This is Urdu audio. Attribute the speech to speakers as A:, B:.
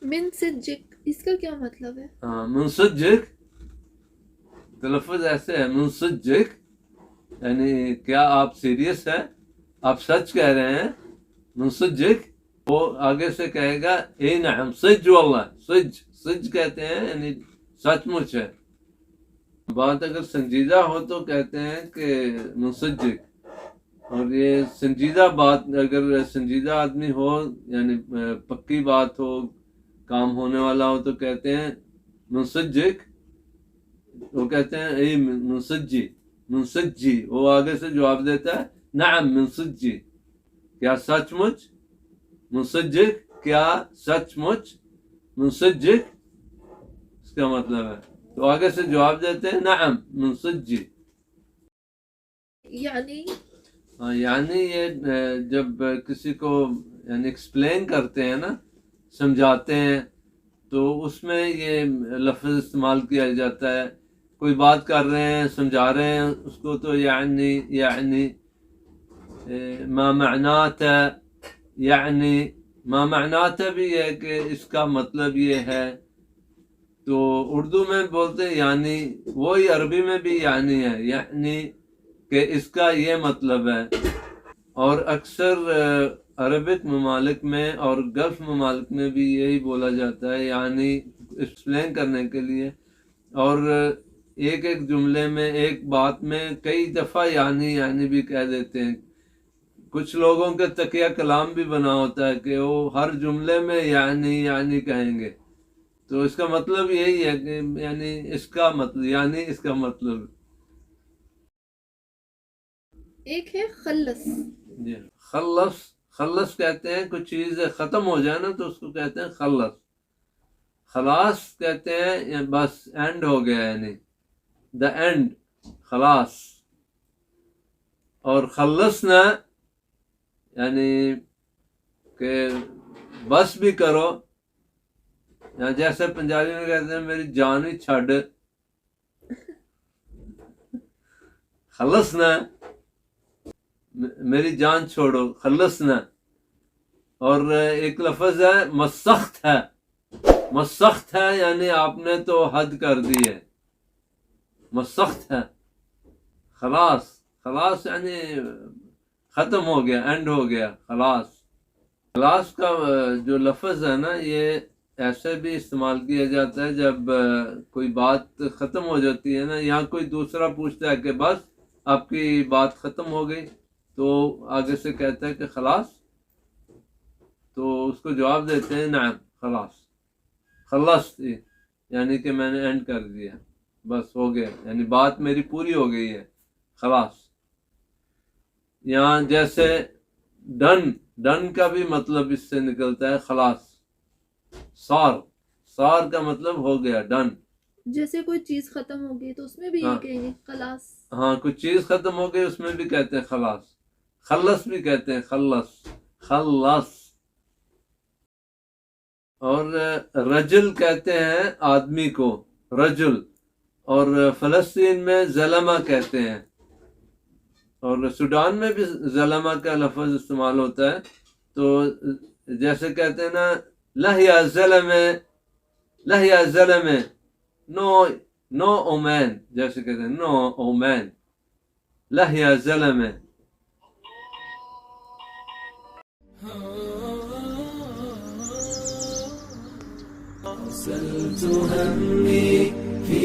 A: منسجک اس کا کیا مطلب ہے؟
B: منسجک تلفظ ایسے ہے، منسجک یعنی کیا آپ سیریس ہیں، آپ سچ کہہ رہے ہیں. منسجک وہ آگے سے کہے گا اے نعم سج واللہ، سج کہتے ہیں یعنی سچ مچ ہے. بات اگر سنجیدہ ہو تو کہتے ہیں کہ منسجک، اور یہ سنجیدہ بات اگر سنجیدہ آدمی ہو یعنی پکی بات ہو، کام ہونے والا ہو تو کہتے ہیں منسجک. وہ کہتے ہیں اے منسجی، وہ آگے سے جواب دیتا ہے نعم منسجی، کیا سچ مچ. منسجک کیا سچ مچ، منسجک اس کا مطلب ہے. تو آگے سے جواب دیتے ہیں نعم منسجی. یعنی یہ جب کسی کو یعنی ایکسپلین کرتے ہیں نا، سمجھاتے ہیں، تو اس میں یہ لفظ استعمال کیا جاتا ہے. کوئی بات کر رہے ہیں، سمجھا رہے ہیں اس کو، تو یعنی ما معنات، یعنی ما معنات بھی ہے کہ اس کا مطلب یہ ہے. تو اردو میں بولتے ہیں یعنی، وہی عربی میں بھی یعنی ہے، یعنی کہ اس کا یہ مطلب ہے. اور اکثر عربک ممالک میں اور گلف ممالک میں بھی یہی بولا جاتا ہے یعنی ایکسپلین کرنے کے لیے. اور ایک جملے میں، ایک بات میں کئی دفعہ یعنی بھی کہہ دیتے ہیں. کچھ لوگوں کے تکیہ کلام بھی بنا ہوتا ہے کہ وہ ہر جملے میں یعنی کہیں گے. تو اس کا مطلب یہی ہے کہ یعنی اس کا مطلب
A: ایک ہے خلص.
B: جی، خلص کہتے ہیں کچھ چیز ختم ہو جائے نا تو اس کو کہتے ہیں خلص. خلاص کہتے ہیں بس اینڈ ہو گیا، یعنی دا اینڈ، خلاص. اور خلصنا یعنی کہ بس بھی کرو، یا جیسے پنجابی میں کہتے ہیں میری جان ہی چھڈ. خلصنا میری جان چھوڑو، خلصنا. اور ایک لفظ ہے مسخت ہے یعنی آپ نے تو حد کر دی ہے، مسخت ہے. خلاص یعنی ختم ہو گیا، اینڈ ہو گیا، خلاص کا جو لفظ ہے نا، یہ ایسے بھی استعمال کیا جاتا ہے جب کوئی بات ختم ہو جاتی ہے نا، یا کوئی دوسرا پوچھتا ہے کہ بس آپ کی بات ختم ہو گئی، تو آگے سے کہتا ہے کہ خلاص، تو اس کو جواب دیتے ہیں نعم خلص یعنی کہ میں نے اینڈ کر دیا، بس ہو گیا، یعنی بات میری پوری ہو گئی ہے، خلاص. یہاں جیسے ڈن کا بھی مطلب اس سے نکلتا ہے خلاص. سار کا مطلب ہو گیا، ڈن.
A: جیسے کوئی چیز ختم ہو گئی تو اس میں بھی یہ کہیں گے خلاص. ہاں،
B: کوئی چیز ختم ہو گئی اس میں بھی کہتے ہیں خلاص. خلص بھی کہتے ہیں، خلص. اور رجل کہتے ہیں آدمی کو، رجل. اور فلسطین میں ظلمہ کہتے ہیں، اور سوڈان میں بھی ظلمہ کا لفظ استعمال ہوتا ہے. تو جیسے کہتے ہیں نا لہیا ظلم، نو اومین، جیسے کہتے ہیں نو اومین، لہیا ظلم.
C: أرسلت همي في